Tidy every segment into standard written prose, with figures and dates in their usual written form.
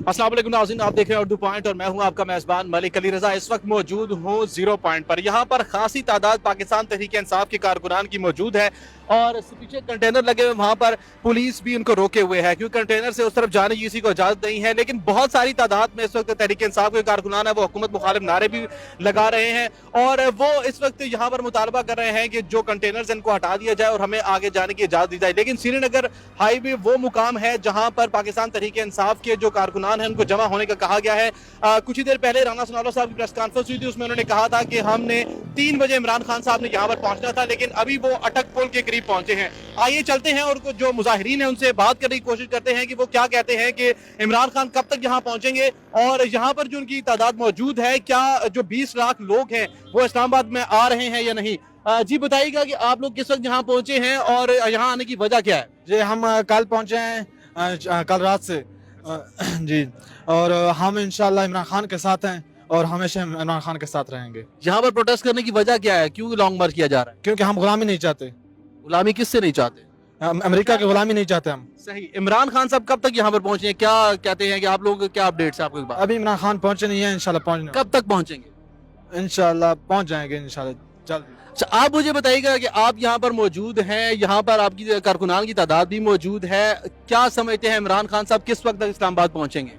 अस्सलाम वालेकुम नाज़रीन, आप देख रहे हैं उर्दू पॉइंट और मैं हूं आपका मेज़बान मलिक अली रज़ा। इस वक्त मौजूद हूं जीरो पॉइंट पर। यहां पर खासी तादाद पाकिस्तान तहरीक इंसाफ के कारकुनान की मौजूद है और पीछे कंटेनर लगे हुए, वहां पर पुलिस भी उनको रोके हुए है क्योंकि कंटेनर से उस तरफ जाने की किसी को इजाजत नहीं है। लेकिन बहुत सारी तादाद में इस वक्त तहरीक इंसाफ के कारकुनान है वो हुकूमत मुखालिफ नारे भी लगा रहे हैं और वो इस वक्त यहाँ पर मुतालबा कर रहे हैं कि जो कंटेनर इनको हटा दिया जाए और हमें आगे जाने की इजाजत दी जाए। लेकिन श्रीनगर हाईवे वो मुकाम है जहां पर पाकिस्तान तहरीक इंसाफ के जो कारकुनान हैं उनको जमा होने का कहा गया है। कुछ ही देर पहले राना सनाउल्लाह साहब की प्रेस कॉन्फ्रेंस हुई थी, उसमें उन्होंने कहा था कि हमने 3 बजे इमरान खान साहब ने यहाँ पर पहुंचना था, लेकिन अभी वो अटक पुल के करीब पहुंचे हैं। आइए चलते हैं और जो मुजाहिरीन हैं उनसे बात करने की कोशिश करते हैं कि वो क्या कहते हैं कि इमरान खान कब तक यहाँ पहुंचेंगे और यहाँ पर जो उनकी तादाद मौजूद है, क्या जो 20 लाख लोग हैं वो इस्लामाबाद में आ रहे हैं या नहीं। जी बताइएगा कि आप लोग किस वक्त यहाँ पहुंचे हैं और यहाँ आने की वजह क्या है। जी हम कल पहुंचे हैं, कल रात से जी, और हम इंशाल्लाह इमरान खान के साथ हैं और हमेशा इमरान खान के साथ रहेंगे। यहाँ पर प्रोटेस्ट करने की वजह क्या है, क्यों लॉन्ग मार्च किया जा रहा है। क्योंकि हम गुलामी नहीं चाहते। गुलामी किससे नहीं चाहते। अमेरिका की गुलामी नहीं चाहते हम। सही। इमरान खान साहब कब तक यहाँ पर पहुंचे हैं, क्या कहते हैं कि आप लोग क्या अपडेट्स है आपके पास। अभी इमरान खान पहुंचे नहीं है, इंशाल्लाह पहुंचने। कब तक पहुंचेंगे। इंशाल्लाह पहुंच जाएंगे इंशाल्लाह जल्द। अच्छा, आप मुझे बताइएगा कि आप यहाँ पर मौजूद हैं, यहाँ पर आपकी कारकुनान की तादाद भी मौजूद है, क्या समझते हैं इमरान खान साहब किस वक्त तक इस्लामाबाद पहुंचेंगे।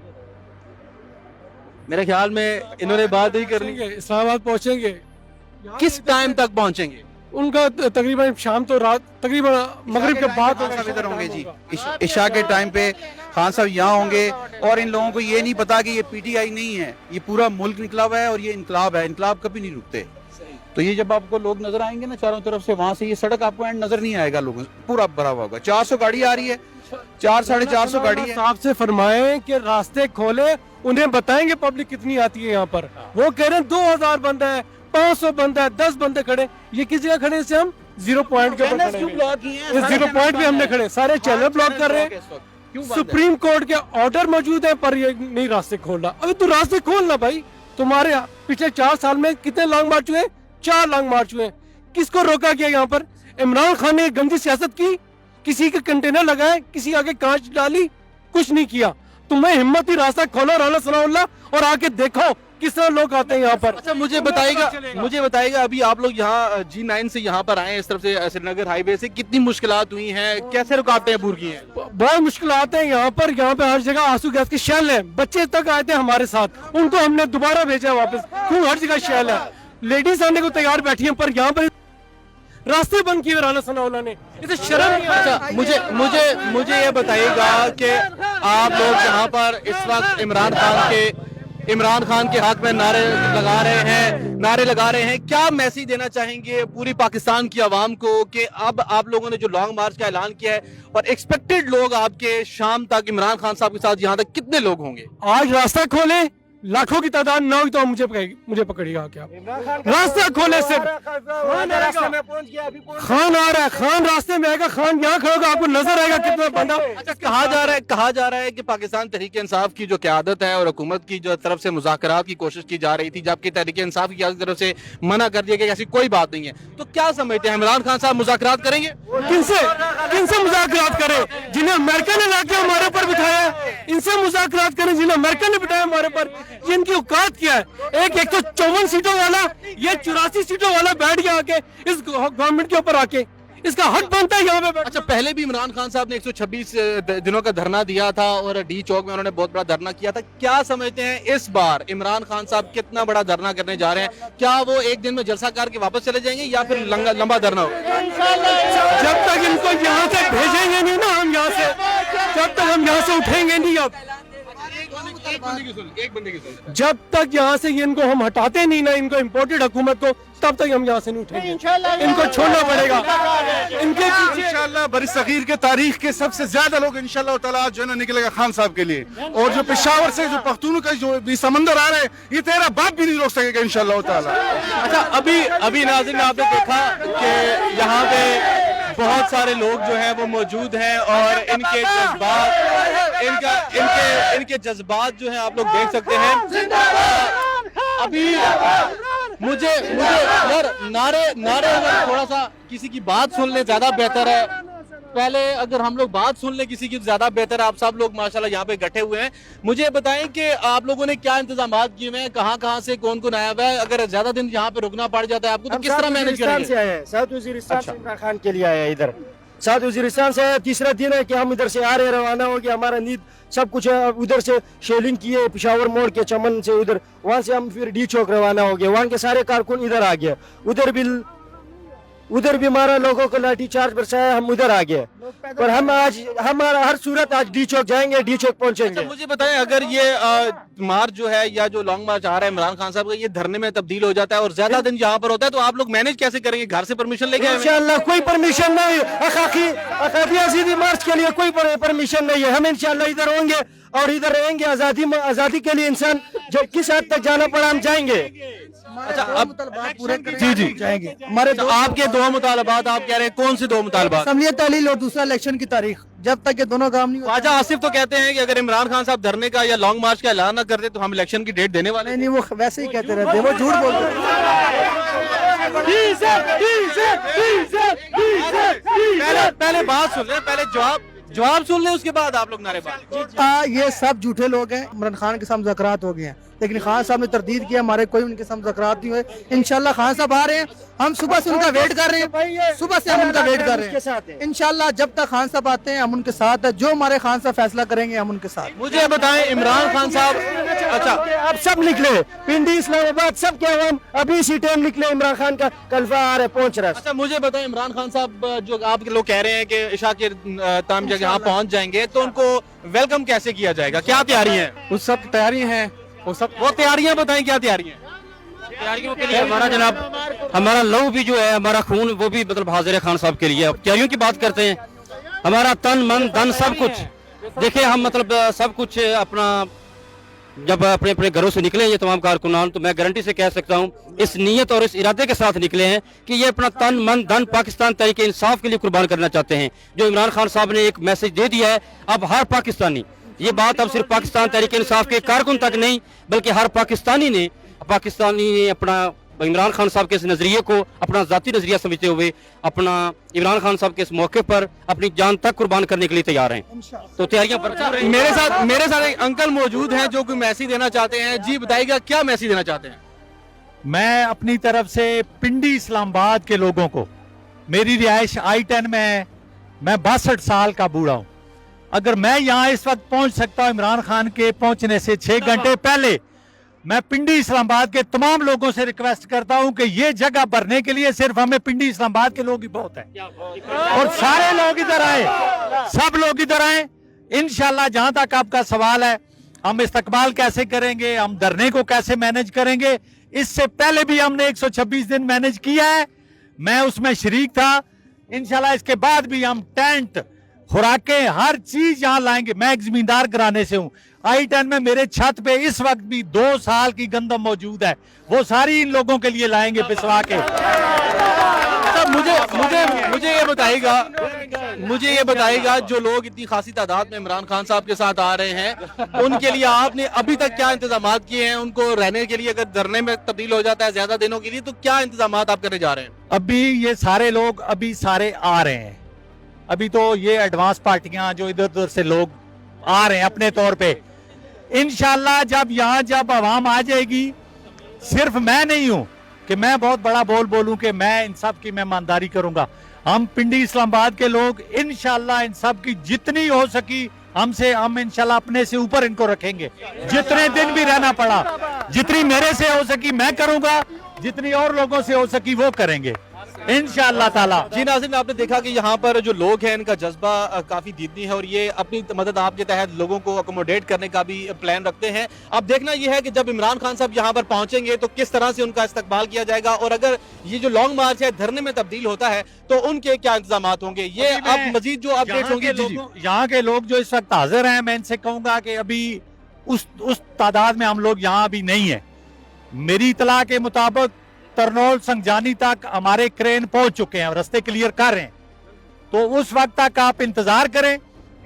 मेरे ख्याल में इन्होंने बात ही करनी है। इस्लामाबाद पहुंचेंगे। किस टाइम तक पहुंचेंगे। उनका तकरीबन शाम तो रात तकरीबन मगरिब के बाद इधर होंगे जी। इशा के टाइम पे खान साहब यहाँ होंगे और इन लोगों को ये नहीं पता कि ये पीटीआई नहीं है, ये पूरा मुल्क निकला हुआ है और ये इनकलाब है। इनकलाब कभी नहीं रुकते। तो ये जब आपको लोग नजर आएंगे ना चारों तरफ से, वहां से ये सड़क आपको एंड नजर नहीं आएगा, लोगों पूरा भरा हुआ होगा। 400 गाड़ी आ रही है, 400-450 गाड़ी है। साहब से फरमाएं कि रास्ते खोले, उन्हें बताएंगे पब्लिक कितनी आती है यहाँ पर। वो कह रहे हैं 2000 बंदा है, 500 बंदा है, 10 बंदे खड़े। ये किस जगह खड़े से हम जीरो पॉइंट के ऊपर खड़े हैं। इस जीरो पॉइंट पे हमने खड़े, सारे चैनल ब्लॉक कर रहे हैं। सुप्रीम कोर्ट के ऑर्डर मौजूद है पर ये नहीं रास्ते खोलना। अभी तू रास्ते खोलना भाई। तुम्हारे पिछले 4 साल में कितने लॉन्ग मार्च हुए, 4 लॉन्ग मार्च हुए। किसको रोका गया यहाँ पर। इमरान खान ने गंदी सियासत की, किसी के कंटेनर लगाए, किसी आगे कांच डाली, कुछ नहीं किया। तुम्हें हिम्मत ही रास्ता खोलो राना सनाउल्लाह और आके देखो किस तरह लोग आते हैं यहाँ पर। अच्छा मुझे बताइएगा अभी आप लोग यहाँ G9 से यहाँ पर आए, इस तरफ से श्रीनगर हाईवे से, कितनी मुश्किलात हुई हैं, कैसे रुकावटें दूर की हैं। बहुत मुश्किल आते हैं यहाँ पर हर जगह आंसू गैस की शैल है। बच्चे तक आए थे हमारे साथ, उनको हमने दोबारा भेजा वापस, क्यों हर जगह शैल है। लेडीज आने को तैयार बैठी हैं पर यहाँ पर रास्ते बंद किए राना सनाउल्लाह ने। इसे शर्म नहीं आता। अच्छा मुझे ये बताइएगा कि आप लोग यहाँ पर इस वक्त इमरान खान के हक में नारे लगा रहे हैं, क्या मैसेज देना चाहेंगे पूरी पाकिस्तान की आवाम को कि अब आप लोगों ने जो लॉन्ग मार्च का ऐलान किया है और एक्सपेक्टेड लोग आपके शाम तक इमरान खान साहब के साथ यहाँ तक कितने लोग होंगे। आज रास्ता खोले, लाखों की तादाद ना हुई तो मुझे पकड़िएगा क्या। रास्ता खोले सिर्फ खान आ रहा है, खान रास्ते में आएगा, खान यहाँ खड़ा होगा, आपको नजर आएगा कितना बंदा। अच्छा कहा जा रहा है कि पाकिस्तान तहरीक इंसाफ की जो क़यादत है और हुकूमत की जो तरफ से मुज़ाकरात की कोशिश की जा रही थी, जबकि तहरीक इंसाफ की तरफ से मना कर दिया कि ऐसी कोई बात नहीं है, तो क्या समझते हैं इमरान खान साहब मुज़ाकरात करेंगे। किनसे मुज़ाकरात करें। जिन्हें अमेरिका ने लाके हमारे पर बिठाया, इनसे मुज़ाकरात करें जिन्हें अमेरिका ने बिठाया हमारे पर। ये इनकी औकात क्या है। एक 154 सीटों वाला, ये 84 सीटों वाला बैठ गया आके इस गवर्नमेंट के ऊपर आके, इसका हक बनता है यहाँ पे। अच्छा पहले भी इमरान खान साहब ने 126 दिनों का धरना दिया था और डी चौक में उन्होंने बहुत बड़ा धरना किया था। क्या समझते हैं इस बार इमरान खान साहब कितना बड़ा धरना करने जा रहे हैं, क्या वो एक दिन में जलसा करके वापस चले जाएंगे या फिर लंबा धरना होगा। जब तक इनको यहाँ से भेजेंगे नहीं ना हम यहाँ से, जब तक हम यहाँ से उठेंगे नहीं। अब जब तक यहाँ से इनको हम हटाते नहीं ना, इनको इम्पोर्टेड हुकूमत को, तब तक हम यहाँ से नहीं उठेंगे। इनको छोड़ना पड़ेगा। इनके इंशाल्लाह बड़ी सगीर के तारीख के सबसे ज्यादा लोग इंशाल्लाह ताला जो है ना निकलेगा खान साहब के लिए। और जो पेशावर से जो पख्तून का जो भी समंदर आ रहे हैं, ये तेरा बाप भी नहीं रोक सकेगा इंशाल्लाह ताला। अच्छा अभी नाज़रीन आपने देखा कि यहाँ पे बहुत सारे लोग जो हैं वो मौजूद हैं और इनके जज्बात जो हैं आप लोग देख सकते हैं। अभी मुझे यार नारे थोड़ा सा किसी की बात सुन ले ज्यादा बेहतर है। पहले अगर हम लोग बात सुन ले किसी की तो ज्यादा बेहतर है। आप सब लोग माशाल्लाह यहाँ पे इकट्ठे हुए हैं। मुझे बताएं कि आप लोगों ने क्या इंतजाम किए हुए हैं, कहाँ से कौन कौन आया हुआ है? अगर ज्यादा दिन यहाँ पे रुकना पड़ जाता है आपको तो किस तरह मैनेज करेंगे? से आए हैं, साउथ वजीरिस्तान से इमरान खान के लिए आए हैं इधर। साउथ वजीरिस्तान से आया, तीसरा दिन है कि हम इधर से आ रहे, रवाना हो गया हमारा नींद सब कुछ है। उधर से शेलिंग किए पेशावर मोड़ के चमन से, उधर वहाँ से हम फिर डी चौक रवाना हो गए। वहाँ के सारे कारकुन इधर आ गए, उधर भी हमारा लोगों को लाठी चार्ज बरसाया, हम उधर आ गए। पर हम आज हमारा हर सूरत आज डी चौक जाएंगे, डी चौक पहुंचेंगे। अच्छा, मुझे बताएं अगर ये मार्च जो है या जो लॉन्ग मार्च आ रहा है इमरान खान साहब का, ये धरने में तब्दील हो जाता है और ज्यादा दिन यहाँ पर होता है, तो आप लोग मैनेज कैसे करेंगे? घर से परमिशन लेके आए हैं? इंशाल्लाह कोई परमिशन नहीं, अकाकी आज़ादी मार्च के लिए कोई परमिशन नहीं है। हम इंशाल्लाह इधर होंगे और इधर रहेंगे। आज़ादी के लिए इंसान जो किस हद तक जाना पड़ा हम जाएंगे। अच्छा, अब पूरे जी जाएंगे। हमारे तो आपके दो मुतालबात आप कह रहे हैं, कौन से दो मुतालबात? असम्बलियत तहलील और दूसरा इलेक्शन की तारीख, जब तक ये दोनों काम नहीं होता। ख्वाजा आसिफ तो कहते हैं कि अगर इमरान खान साहब धरने का या लॉन्ग मार्च का ऐलान ना करते तो हम इलेक्शन की डेट देने वाले हैं। नहीं, वो वैसे ही कहते रहते हैं, वो झूठ बोलते हैं। पहले बात सुन ले, पहले जवाब सुन ले, उसके बाद आप लोग नारेबाजी। ये सब झूठे लोग हैं। इमरान खान के साथ मुज़ाकरात हो गए हैं, लेकिन खान साहब ने तरदीद किया, हमारे कोई उनके साथ मुज़ाकरात नहीं हुए। इंशाल्लाह खान साहब आ रहे हैं, हम सुबह से उनका वेट कर रहे हैं, सुबह से हम उनका वेट कर रहे हैं। इंशाल्लाह जब तक खान साहब आते हैं हम उनके साथ है, जो हमारे खान साहब फैसला करेंगे हम उनके साथ। मुझे बताएं इमरान खान साहब, अच्छा अब सब निकले, पिंडी इस्लामाबाद सब क्या हम अभी इसी टाइम निकले। इमरान खान का कल्फा आ रहा है, पहुंच रहा है। अच्छा मुझे बताएं इमरान खान साहब, जो आप लोग कह रहे हैं कि इशा के टाइम जब यहाँ पहुंच जाएंगे तो उनको वेलकम कैसे किया जाएगा, क्या तैयारी है? उस सब तैयारी है, वो तैयारियां बताएं, क्या तैयारियां? तैयारियों के लिए हमारा जनाब, हमारा लहू भी जो है, हमारा खून वो भी मतलब हाजिर है खान साहब के लिए। अब तैयारियों की बात करते हैं, हमारा तन मन धन सब कुछ, देखिए हम मतलब सब कुछ अपना, जब अपने अपने घरों से निकले ये तमाम कारकुनान, तो मैं गारंटी से कह सकता हूँ इस नीयत और इस इरादे के साथ निकले हैं कि ये अपना तन मन धन पाकिस्तान तहरीक इंसाफ के लिए कुर्बान करना चाहते हैं। जो इमरान खान साहब ने एक मैसेज दे दिया है, अब हर पाकिस्तानी, ये बात अब सिर्फ पाकिस्तान तहरीक इंसाफ के कारकुन तक नहीं बल्कि हर पाकिस्तानी ने अपना इमरान खान साहब के इस नजरिए को अपना जाती नजरिया समझते हुए अपना इमरान खान साहब के इस मौके पर अपनी जान तक कुर्बान करने के लिए तैयार हैं। तो तैयारियां पर चल रही हैं। मेरे साथ एक अंकल मौजूद हैं जो कोई मैसेज देना चाहते हैं। जी बताइएगा, क्या मैसेज देना चाहते हैं? मैं अपनी तरफ से पिंडी इस्लामाबाद के लोगों को, मेरी रिहाइश I-10 में है, मैं 62 साल का बूढ़ा हूं। अगर मैं यहाँ इस वक्त पहुंच सकता हूं इमरान खान के पहुंचने से 6 घंटे पहले, मैं पिंडी इस्लामाबाद के तमाम लोगों से रिक्वेस्ट करता हूं कि ये जगह भरने के लिए सिर्फ हमें पिंडी इस्लामाबाद के लोग ही बहुत हैं और सारे लोग इधर आए, सब लोग इधर आए। इंशाल्लाह जहां तक आपका सवाल है, हम इस्तकबाल कैसे करेंगे, हम धरने को कैसे मैनेज करेंगे, इससे पहले भी हमने 126 दिन मैनेज किया है, मैं उसमें शरीक था। इंशाल्लाह इसके बाद भी हम टेंट, खुराकें, हर चीज यहाँ लाएंगे। मैं एक जमींदार घराने से हूँ। I-10 में मेरे छत पे इस वक्त भी 2 साल की गंदम मौजूद है, वो सारी इन लोगों के लिए लाएंगे पिसवा के। मुझे ये बताइएगा जो लोग इतनी खासी तादाद में इमरान खान साहब के साथ आ रहे हैं, उनके लिए आपने अभी तक क्या इंतजाम किए हैं? उनको रहने के लिए अगर धरने में तब्दील हो जाता है ज्यादा दिनों के लिए, तो क्या इंतजाम आप करने जा रहे हैं? अभी ये सारे लोग अभी सारे आ रहे हैं। अभी तो ये एडवांस पार्टियां जो इधर उधर से लोग आ रहे हैं अपने तौर पे। इंशाल्लाह जब आवाम आ जाएगी, सिर्फ मैं नहीं हूं कि मैं बहुत बड़ा बोलूं कि मैं इन सब की मेहमानदारी करूंगा। हम पिंडी इस्लामाबाद के लोग इंशाल्लाह इन सब की जितनी हो सकी हम इंशाल्लाह अपने से ऊपर इनको रखेंगे। जितने दिन भी रहना पड़ा, जितनी मेरे से हो सकी मैं करूंगा, जितनी और लोगों से हो सकी वो करेंगे इंशाअल्लाह ताला। जी नाज़रीन, आपने देखा कि यहाँ पर जो लोग हैं इनका जज्बा काफी दीदी है और ये अपनी मदद आपके तहत लोगों को अकोमोडेट करने का भी प्लान रखते हैं। अब देखना ये है कि जब इमरान खान साहब यहाँ पर पहुंचेंगे तो किस तरह से उनका इस्तकबाल किया जाएगा, और अगर ये जो लॉन्ग मार्च है धरने में तब्दील होता है तो उनके क्या इंतजाम होंगे, ये अब मजीद जो अपडेट होंगी। यहाँ के लोग जो इस वक्त हाजिर हैं, मैं इनसे कहूंगा कि अभी उस तादाद में हम लोग यहाँ अभी नहीं है। मेरी इतला के मुताबिक तरनौल संगजानी तक हमारे क्रेन पहुंच चुके हैं, रास्ते क्लियर कर रहे हैं, तो उस वक्त तक आप इंतजार करें।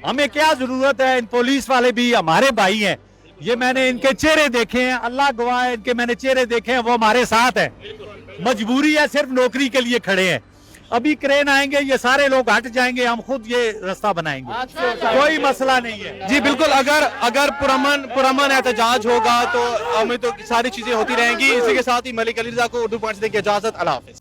हमें क्या जरूरत है, इन पुलिस वाले भी हमारे भाई हैं, ये मैंने इनके चेहरे देखे हैं, अल्लाह गवाह है, इनके मैंने चेहरे देखे हैं, वो हमारे साथ हैं। मजबूरी है, सिर्फ नौकरी के लिए खड़े हैं। अभी क्रेन आएंगे, ये सारे लोग हट जाएंगे, हम खुद ये रास्ता बनाएंगे, कोई मसला नहीं है। जी बिल्कुल, अगर पुरअमन एहतजाज होगा तो हमें तो सारी चीजें होती रहेंगी। इसी के साथ ही मलिक अली रज़ा को उर्दू पॉइंट से देके इजाजत, अल्लाह हाफिज।